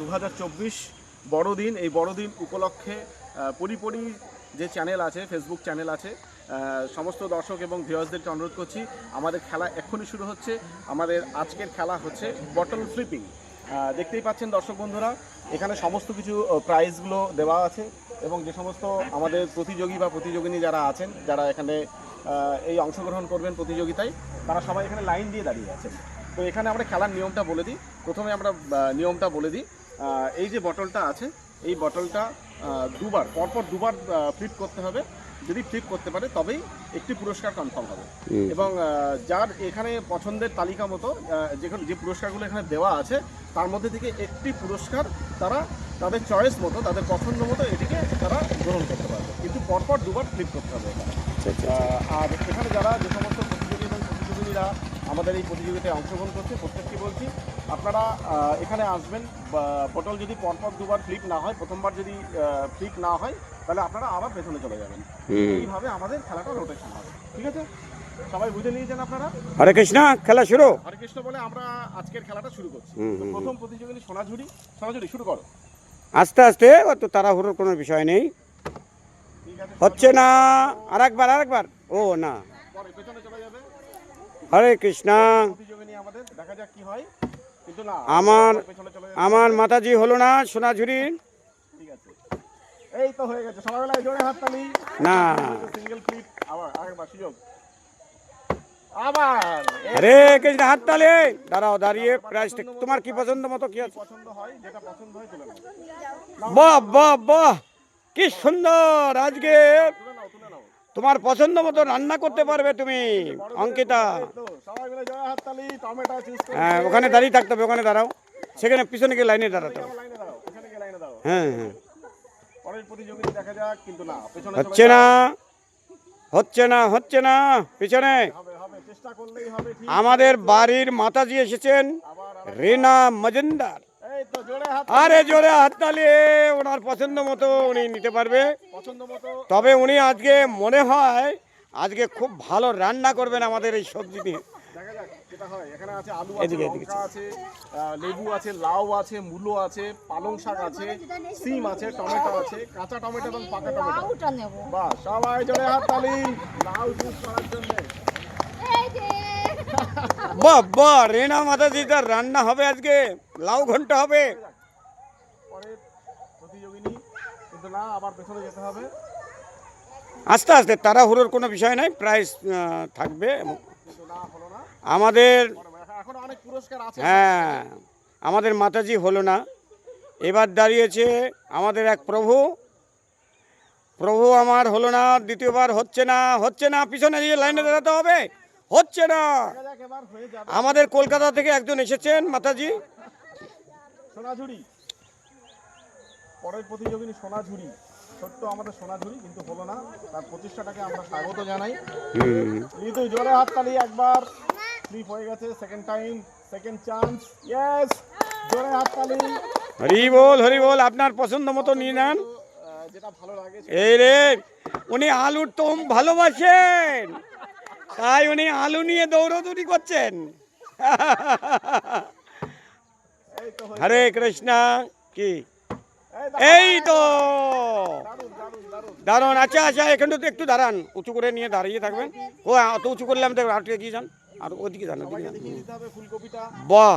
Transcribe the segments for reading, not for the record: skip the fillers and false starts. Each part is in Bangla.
2024 বড়দিন। এই বড়দিন উপলক্ষে পরিপরি যে চ্যানেল আছে, ফেসবুক চ্যানেল আছে, সমস্ত দর্শক এবং ভিউয়ার্সদেরকে অনুরোধ করছি, আমাদের খেলা এক্ষুনি শুরু হচ্ছে। আমাদের আজকের খেলা হচ্ছে বটল ফ্লিপিং। দেখতেই পাচ্ছেন দর্শক বন্ধুরা, এখানে সমস্ত কিছু প্রাইজগুলো দেওয়া আছে এবং যে সমস্ত আমাদের প্রতিযোগী বা প্রতিযোগিনী যারা আছেন, যারা এখানে এই অংশগ্রহণ করবেন প্রতিযোগিতায়, তারা সবাই এখানে লাইন দিয়ে দাঁড়িয়ে আছেন। তো এখানে আমরা খেলার নিয়মটা বলে দিই। প্রথমে আমরা নিয়মটা বলে দিই। এই যে বটলটা আছে, এই বটলটা পরপর দুবার ফ্লিপ করতে হবে। যদি ফ্লিপ করতে পারে তবেই একটি পুরস্কার কনফার্ম হবে। এবং যার এখানে পছন্দের তালিকা মতো যে পুরস্কারগুলো এখানে দেওয়া আছে, তার মধ্যে থেকে একটি পুরস্কার তারা তাদের চয়েস মতো, তাদের পছন্দ মতো এটিকে তারা গ্রহণ করতে পারবে, কিন্তু পরপর দুবার ফ্লিপ করতে হবে এখানে। আর এখানে যারা যে সমস্ত প্রতিযোগী এবং প্রতিযোগিনীরা আমাদের এই প্রতিযোগিতায় অংশগ্রহণ করছে, প্রত্যেককে বলছি আপনারা এখানে আসবেন। বটল যদি পরপর দুবার ফ্লিপ না হয়, প্রথমবার যদি ফ্লিপ না হয়, তাহলে আপনারা আবার পেছনে চলে যাবেন। এইভাবে আমাদের খেলাটা রোটেশন হবে, ঠিক আছে? সবাই বুঝে নিয়েছেন আপনারা? হরে কৃষ্ণ, খেলা শুরু। হরে কৃষ্ণ বলে আমরা আজকের খেলাটা শুরু করছি। প্রথম প্রতিযোগিনী সোনাঝুরি। সোনাঝুরি শুরু করো। আস্তে আস্তে, অত তাড়াহুড়োর কোনো বিষয় নেই। হচ্ছে না, আরেকবার। ও না, পেছনে চলে যাবে। হরে কৃষ্ণ। প্রতিযোগিনী আমাদের, দেখা যাক কি হয়। কিন্তু না, আমার মাতাজি হলো না সোনাঝুরি। ঠিক আছে, এই তো হয়ে গেছে। সবাই মিলে জোরে হাততালি। না, সিঙ্গেল ফ্লিপ। আবার আরেকবার সুযোগ। আবার হরে কৃষ্ণ, হাততালি। দাঁড়াও, দাঁড়িয়ে প্রাইস তোমার কি পছন্দ মতো কি আছে? পছন্দ হয়, যেটা পছন্দ হয় তুলে নাও। বাহ বাহ বাহ, কি সুন্দর। আজকে তুলে নাও। তোমার পছন্দ মতো রান্না করতে পারবে তুমি, অঙ্কিতা। সবাই মিলে জোরে হাততালি। টমেটো চুজ করো। হ্যাঁ, ওখানে দাঁড়িয়ে থাকতে হবে, ওখানে দাঁড়াও। সেখানে পিছনে গিয়ে লাইনে দাঁড়াতে হবে। লাইনে দাঁড়াও, এখানে গিয়ে লাইনে দাঁড়াও। হ্যাঁ হ্যাঁ, পরের প্রতিযোগিতা দেখা যাক। কিন্তু না, পেছনে হচ্ছে না, পিছনে। হবে, চেষ্টা করলেই হবে। ঠিক, আমাদের বাড়ির মাতাজি এসেছেন, আবার রিনা মজুমদার। এই তো জোরে হাত। আরে জোরে হাততালি। ওনার পছন্দ মতো উনি নিতে পারবে। পছন্দ মতো। তবে উনি আজকে মনে হয় আজকে খুব ভালো রান্না করবেন আমাদের এই সবজি দিয়ে। দেখা যাক যেটা হয়। এখানে আছে আলু আছে, লঙ্কা আছে, লেবু আছে, লাউ আছে, মূলো আছে, পালং শাক আছে, সিম আছে, টমেটো আছে, কাঁচা টমেটো এবং পাকা টমেটো। বাহ, সবাই জোরে হাততালি লাউ জুস করার জন্য। বাহ বাহ, রিনা মাতাজি তার রান্না হবে আজকে, লাউ ঘন্ট হবে। পরের প্রতিযোগিনী। কিন্তু না, আবার পেছনে যেতে হবে। আস্তে আস্তে, তাড়াহুড়োর কোনো বিষয় নাই, প্রাইস থাকবে। কিন্তু না, হলো না। আমাদের এখন অনেক পুরস্কার আছে। হ্যাঁ, আমাদের মাতাজি হলো না। এবার দাঁড়িয়েছে আমাদের এক প্রভু আমার হলো না। দ্বিতীয়বার হচ্ছে না, পিছনে গিয়ে লাইনে দাঁড়াতে হবে। হচ্ছে না। দেখা যাক এবার হয়ে যাবে। আমাদের কলকাতা থেকে একজন এসেছেন মাতাজি। সোনাঝুরি। পরের প্রতিযোগিনী সোনাঝুরি। ছোট্ট আমাদের সোনাঝুরি, কিন্তু হলো না। তার প্রতিষ্ঠাটাকে আমরা স্বাগত জানাই। ঋতু জোরে হাততালি। একবার স্লিপ হয়ে গেছে, second time, second chance. Yes, জোরে হাততালি। হরি বল। আপনার পছন্দ মতো নিয়ে নেন, যেটা ভালো লাগে। এই রে, উনি আলুর দম ভালোবাসেন, তাই উনি আলু নিয়ে দৌড়দৌড়ি করছেন। হরে কৃষ্ণ। কি এই তো দারুন। আচ্ছা, এখানে তো একটু দাঁড়ান, উঁচু করে নিয়ে দাঁড়িয়ে থাকবেন। ও অত উঁচু করলে আমি আর এগিয়ে যান, আর ওদিকে যান, ওদিকে যান। বাহ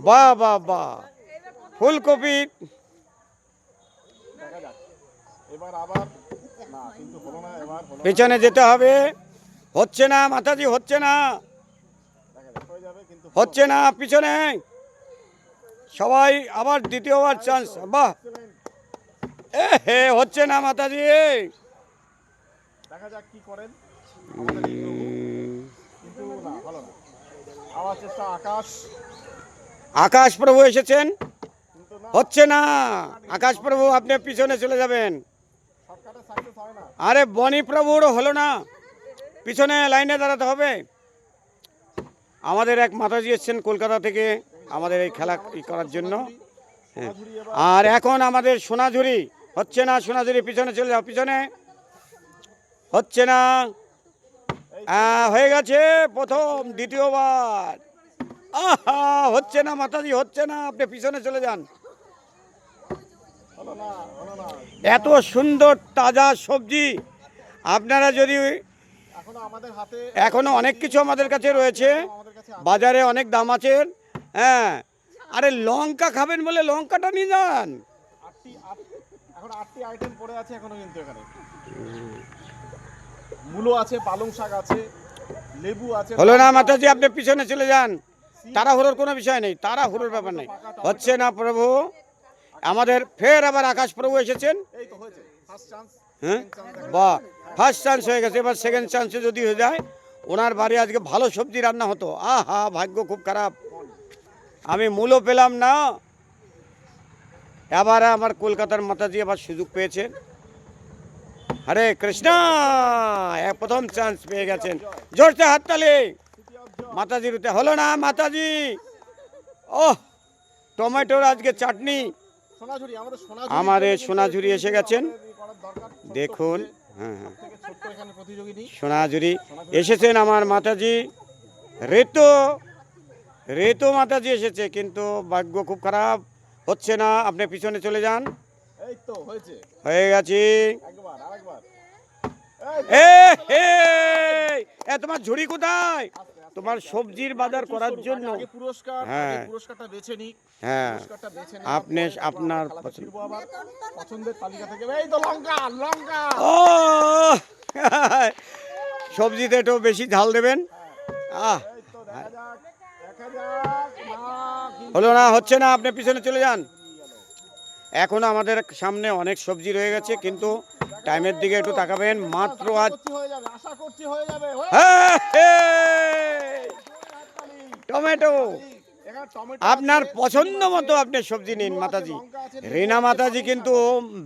বাহ বাহ বাহ, ফুলকপি। পেছনে যেতে হবে। হচ্ছে না মাতাজি, হচ্ছে না, পিছনে সবাই। আবার দ্বিতীয়বার চান্স। বাহ, হচ্ছে না মাতাজি। দেখা যাক কি করেন। কিন্তু না, ভালো না। আবার চেষ্টা। আকাশ প্রভু এসেছেন, হচ্ছে না। আকাশ প্রভু, আপনি পিছনে চলে যাবেন। আরে বনি প্রভুর হলো না, পিছনে লাইনে দাঁড়াতে হবে। আমাদের এক মাতাজি এসেছেন কলকাতা থেকে আমাদের এই খেলা করার জন্য। আর এখন আমাদের সোনাঝুরি। হচ্ছে না সোনাঝুরি, পিছনে চলে যাও, পিছনে। হচ্ছে না, হয়ে গেছে প্রথম, দ্বিতীয়বার। আহা, হচ্ছে না মাতাজি, হচ্ছে না, আপনি পিছনে চলে যান। হলো না, হলো না। এত সুন্দর তাজা সবজি আপনারা যদি এখনো আমাদের হাতে এখনো অনেক কিছু আমাদের কাছে রয়েছে, আমাদের কাছে বাজারে অনেক দাম আছে। হ্যাঁ, আরে লঙ্কা খাবেন বলে লঙ্কাটা নিয়ে যান। এখন 8টি আইটেম পড়ে আছে এখনো কিন্তু এখানে। মূলো আছে, পালং শাক আছে, লেবু আছে। হলো না মাতাজি, আপনি পিছনে চলে যান। তাড়াহুড়োর কোনো বিষয় নেই, তাড়াহুড়োর ব্যাপার নেই। হচ্ছে না প্রভু, আমাদের ফের আবার আকাশ প্রভু এসেছেন। এই তো হয়েছে ফার্স্ট চান্স। হ্যাঁ, বাহ, ফার্স্ট চান্স হয়ে গেছে, এবার সেকেন্ড চান্সে যদি হয়ে যায়, ওনার বাড়ি আজকে ভালো সবজি রান্না হতো। আহা, ভাগ্য খুব খারাপ, আমি মূলও পেলাম না। এবার আমার কলকাতার মাতাজি আবার সুযোগ পেয়েছেন। হরে কৃষ্ণ, প্রথম চান্স পেয়ে গেছেন। জোরসে হাততালি মাতাজির। হলো না মাতাজি, ওহ, টমেটোর আজকে চাটনি। সোনাঝুরি, আমাদের সোনাঝুরি এসে গেছেন, দেখুন। হ্যাঁ হ্যাঁ, ছোট্ট এখানে প্রতিযোগিনী সোনাঝুরি এসেছেন আমার মাতাজি। রেতো মাতাজি এসেছে, কিন্তু ভাগ্য খুব খারাপ, হচ্ছে না। আপনি পিছনে চলে যান। এই তো হয়েছে, হয়ে গেছি। একবার আরেকবার। তোমার ঝুড়ি কোথায়? তোমার সবজির বাজার করার জন্য। আগে পুরস্কার, হ্যাঁ। আগে পুরস্কারটা বেছে নিক। হ্যাঁ, পুরস্কারটা বেছে নিক। আপনি আপনার ফিরবো আবার পছন্দের তালিকা থেকে। এই তো লঙ্কা, লঙ্কা। ও সবজিতে একটু বেশি ঝাল দেবেন। আহ, এই তো দেখা যাক, দেখা যাক। না, কিন্তু হলো না, হচ্ছে না। আপনি পিছনে চলে যান। এখনো আমাদের সামনে অনেক সবজি রয়ে গেছে, কিন্তু টাইমের দিকে একটু তাকাবেন। মাত্র আজ হয়ে যাবে, আশা করছি হয়ে যাবে। টমেটো, এখানে টমেটো আপনার আছে, পছন্দ মতো আপনি সবজি নিন মাতাজি। লঙ্কা আছে, রিনা মাতাজি কিন্তু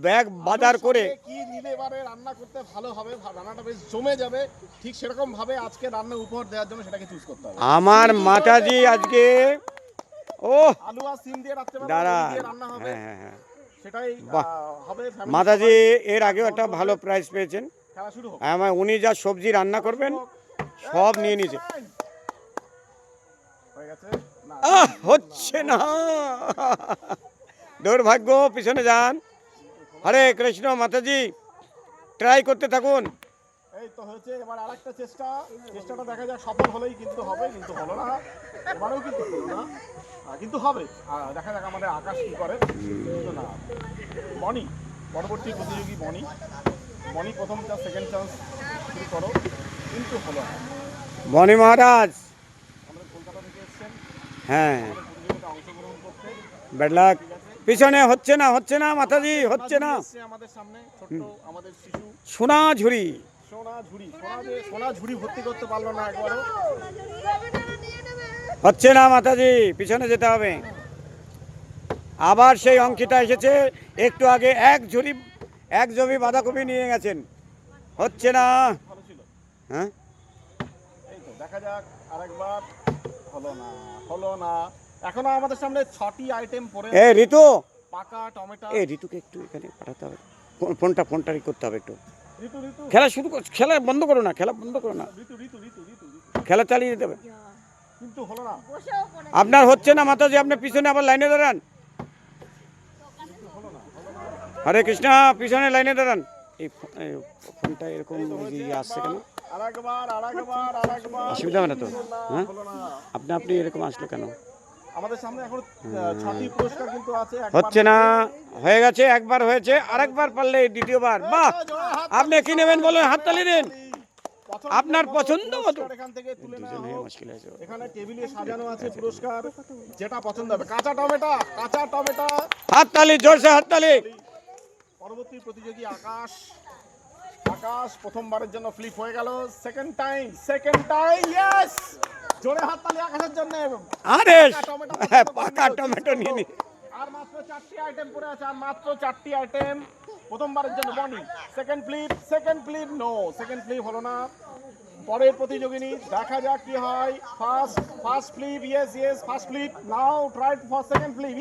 ব্যাগ বাজার করে কি নিলে এবারে রান্না করতে ভালো হবে, রান্নাটা বেশ জমে যাবে, ঠিক সেরকম ভাবে আজকে রান্না উপহার দেওয়ার জন্য সেটাকে চুজ করতে হবে। আমার মাতাজি আজকে, ও আলু আর সিম দিয়ে রাত্রেবেলা দাঁড়ান। দিয়ে রান্না হবে, হ্যাঁ হ্যাঁ হ্যাঁ, সেটাই বাহ। হবে। family মাতাজি সবাই এর আগেও একটা ভালো প্রাইজ পেয়েছেন। খেলা শুরু হোক। আমার উনি যা সবজি রান্না করবেন সব নিয়ে নিয়েছে। হয়ে গেছে না, হচ্ছে না, দুর্ভাগ্য। পিছনে যান। হরে কৃষ্ণ মাতাজি, ট্রাই করতে থাকুন। এই তো হয়েছে। এবার আরেকটা চেষ্টাটা দেখা যাক, সফল হলেই কিন্তু হবে, কিন্তু হলো না এবারেও, কিন্তু হলো না, কিন্তু হবে। দেখা যাক আমাদের আকাশ কি করে। কিন্তু না, বনি পরবর্তী প্রতিযোগী বনি প্রথম চান্স, সেকেন্ড চান্স শুরু করো, কিন্তু হলো না। বনি মহারাজ, আমাদের কলকাতা থেকে এসেছেন হ্যাঁ, প্রতিযোগিতায় অংশগ্রহণ করতে। Bad luck. পিছনে হচ্ছে না, হচ্ছে না মাতাজি, হচ্ছে না। এসছে আমাদের সামনে ছোট্ট আমাদের শিশু সোনাঝুরি, সোনাঝুরি ভর্তি করতে পারলো না একবারও। হচ্ছে না মাতাজি, পিছনে যেতে হবে। আবার সেই অঙ্কিতা এসেছে, একটু আগে এক জমি বাঁধাকপি নিয়ে গেছেন। হচ্ছে না। ভালো ছিল। হ্যাঁ, এই তো দেখা যাক আরেকবার। হলো না। এখনো আমাদের সামনে 6টি আইটেম পড়ে এ ঋতু, পাকা টমেটো। ঋতুকে একটু এখানে পাঠাতে হবে। ফোনটা করতে হবে একটু। ঋতু ঋতু খেলা শুরু কর, খেলা বন্ধ করো না, খেলা বন্ধ করো না, ঋতু ঋতু ঋতু ঋতু ঋতু খেলা চালিয়ে যেতে হবে। কিন্তু হলো না। আপনার হচ্ছে না মাতাজি, আপনার পিছনে আবার লাইনে দাঁড়ান। হরে কৃষ্ণ, পিছনে লাইনে দাঁড়ান। এই ফোনটা এরকম আসছে কেন? আরেকবার অসুবিধা হবে না তো? হ্যাঁ, হলো না। আপনি এরকম আসলো কেন? আমাদের সামনে এখন 6টি পুরস্কার কিন্তু আছে। হচ্ছে না, হয়ে গেছে, একবার হয়েছে, আরেকবার পারলে দ্বিতীয়বার। বাহ, আপনি কি নেবেন বলেন, হাততালি দিন। আপনার পছন্দ মতো। এখান থেকে তুলে নেওয়া দুজনেই হোক। মুশকিল আছে। এখানে টেবিলে সাজানো আছে পুরস্কার, যেটা পছন্দ হবে। কাঁচা টমেটো। হাততালি, জোরসে হাততালি। পরবর্তী প্রতিযোগী আকাশ প্রথমবারের জন্য ফ্লিপ হয়ে গেল। সেকেন্ড টাইম, ইয়েস, জোরে হাততালি আকাশের জন্য। আরে পাকা টমেটো নিয়ে নি। আর মাত্র 4টি আইটেম পড়ে আছে, আর মাত্র 4টি আইটেম। প্রথমবারের জন্য বনি। Second flip no, second flip হলো না। পরের প্রতিযোগিনী, দেখা যাক কি হয়। First flip, yes, first flip. Now try for second flip.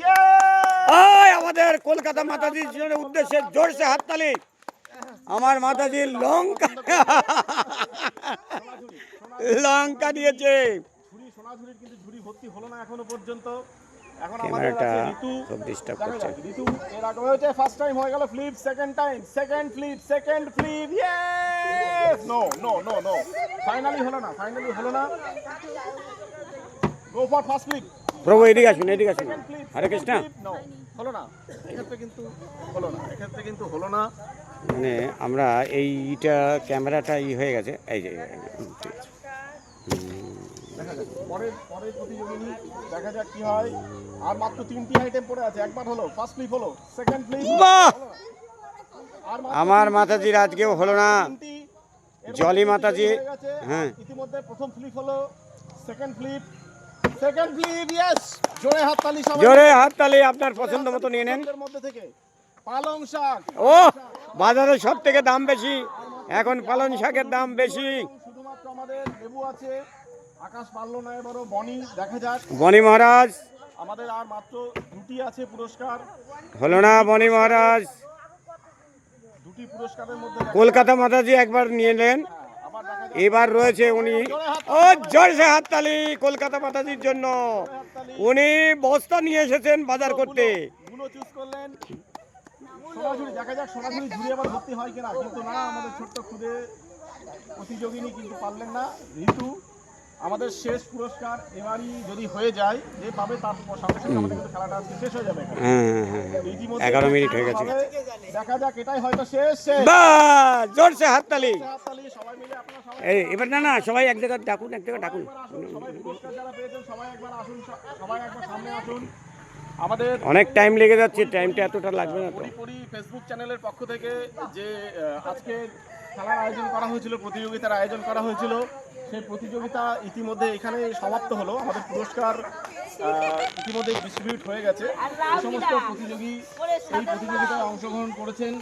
আমাদের কলকাতা মাতাজির জন্য উদ্দেশ্যে জোরসে হাততালি। আমার মাতাজির লঙ্কা দিয়েছে। সোনাঝুরির কিন্তু ঝুড়ি ভর্তি হলো না এখনো পর্যন্ত। এখন আমাদের ক্যামেরাটা আছে ঋতু। খুব ডিস্টার্ব দেখা করছে। যাক, ঋতু এর আগে হয়েছে, ফার্স্ট টাইম হয়ে গেল flip, second time, second flip, yes, no no no no, finally হলো না, গো ফর ফার্স্ট ফ্লিপ, প্রভু এদিকে আসুন second flip, Hare Krishna. No, হলো না, এক্ষেত্রে কিন্তু হলো না। মানে আমরা এইটা ক্যামেরাটা হয়ে গেছে এই যে দেখা যাক পরের প্রতিযোগিনী, দেখা যাক কি হয়। আর মাত্র 3টি আইটেম পড়ে আছে, একবার হলো ফার্স্ট ফ্লিপ, হলো সেকেন্ড ফ্লিপ, বাহ! আর আমার মাতাজির আজকেও হলো না। জলি মাতাজি, হ্যাঁ, হ্যাঁ। ইতিমধ্যে প্রথম ফ্লিপ হলো, সেকেন্ড ফ্লিপ, ইয়েস, জোরে হাততালি সবাই, জোরে হাততালি, আপনার পছন্দ মতো নিয়ে নেন। এর মধ্যে থেকে পালং শাক, ও বাজারে সব থেকে দাম বেশি, এখন পালং শাকের দাম বেশি। শুধুমাত্র আমাদের লেবু আছে, আকাশ পারলো না এবারও, বনি, দেখা যাক। বনি মহারাজ আমাদের আর মাত্র 2টি আছে পুরস্কার, হলো না, বনি মহারাজ। 2টি পুরস্কারের মধ্যে কলকাতা মাতাজি একবার নিয়ে নেন, আবার দেখা যাক। এবার রয়েছে উনি। ও জোরসে হাততালি কলকাতা মাতাজির জন্য, উনি বস্তা নিয়ে এসেছেন বাজার করতে। গুলো চুজ করলেন, সোনাঝুরি, দেখা যাক সোনাঝুরি ঝুড়ি আবার ভর্তি হয় কিনা, কিন্তু না, আমাদের ছোট্ট খুদে প্রতিযোগিনী কিন্তু পারলেন না। ঋতু, আমাদের শেষ পুরস্কার এবারই যদি হয়ে যায়, যে পাবে তার সাথে সাথে আমাদের কিন্তু খেলাটা আজকে শেষ হয়ে যাবে এখানে। হ্যাঁ, ইতিমধ্যে 11 মিনিট হয়ে গেছে। দেখা যাক, এটাই হয়তো শেষ। বাহ, জোরসে হাততালি। হাততালি, সবাই মিলে, আপনারা সবাই এবার না সবাই এক জায়গায় ডাকুন, আসুন, সবাই পুরস্কার যারা পেয়েছেন সবাই একবার আসুন, সবাই একবার সামনে আসুন। আমাদের অনেক টাইম লেগে যাচ্ছে, টাইমটা এতটা লাগবে না তো। পরিপরি ফেসবুক চ্যানেলের পক্ষ থেকে যে আজকে খেলার আয়োজন করা হয়েছিল, প্রতিযোগিতার আয়োজন করা হয়েছিল, সেই প্রতিযোগিতা ইতিমধ্যে এখানে সমাপ্ত হলো। আমাদের পুরস্কার ইতিমধ্যে ডিস্ট্রিবিউট হয়ে গেছে। এই সমস্ত প্রতিযোগী এই প্রতিযোগিতায় অংশগ্রহণ করেছেন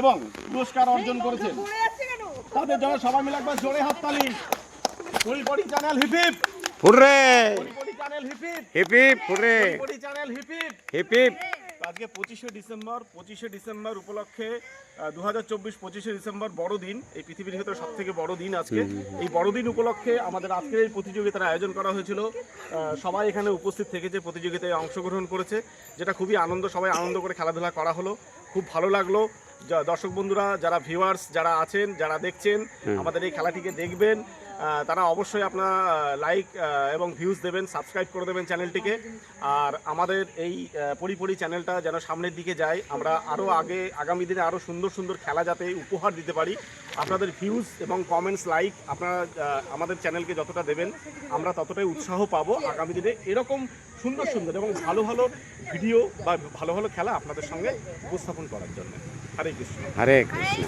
এবং পুরস্কার অর্জন করেছেন, তাদের জন্য সবাই মিলে একবার জোরে হাততালি। পরিপরি চ্যানেল হিপ হিপ, হুররে, পরিপরি channel hip hip, hip hip hurray, পরিপরি channel hip hip. Hip hip. আজকে 25শে ডিসেম্বর উপলক্ষে 2024 ডিসেম্বর বড়দিন, এই পৃথিবীর ভিতরে সব থেকে বড় দিন আজকে। এই বড়দিন উপলক্ষে আমাদের আজকের এই প্রতিযোগিতার আয়োজন করা হয়েছিল। সবাই এখানে উপস্থিত থেকে যে প্রতিযোগিতায় অংশগ্রহণ করেছে, যেটা খুবই আনন্দ, সবাই আনন্দ করে খেলাধুলা করা হলো, খুব ভালো লাগলো। দর্শক বন্ধুরা, যারা ভিউয়ার্স যারা আছেন, যারা দেখছেন আমাদের এই খেলাটিকে দেখবেন, তারা অবশ্যই আপনারা লাইক এবং ভিউজ দেবেন, সাবস্ক্রাইব করে দেবেন চ্যানেলটিকে। আর আমাদের এই পরিপরি চ্যানেলটা যেন সামনের দিকে যায়, আমরা আরও আগামী দিনে আরও সুন্দর সুন্দর খেলা যাতে উপহার দিতে পারি। আপনাদের ভিউজ এবং কমেন্টস, লাইক আপনারা আমাদের চ্যানেলকে যতটা দেবেন, আমরা ততটাই উৎসাহ পাবো আগামী দিনে এরকম সুন্দর সুন্দর এবং ভালো ভালো ভিডিও বা ভালো ভালো খেলা আপনাদের সঙ্গে উপস্থাপন করার জন্য। হরে কৃষ্ণ। হরে কৃষ্ণ।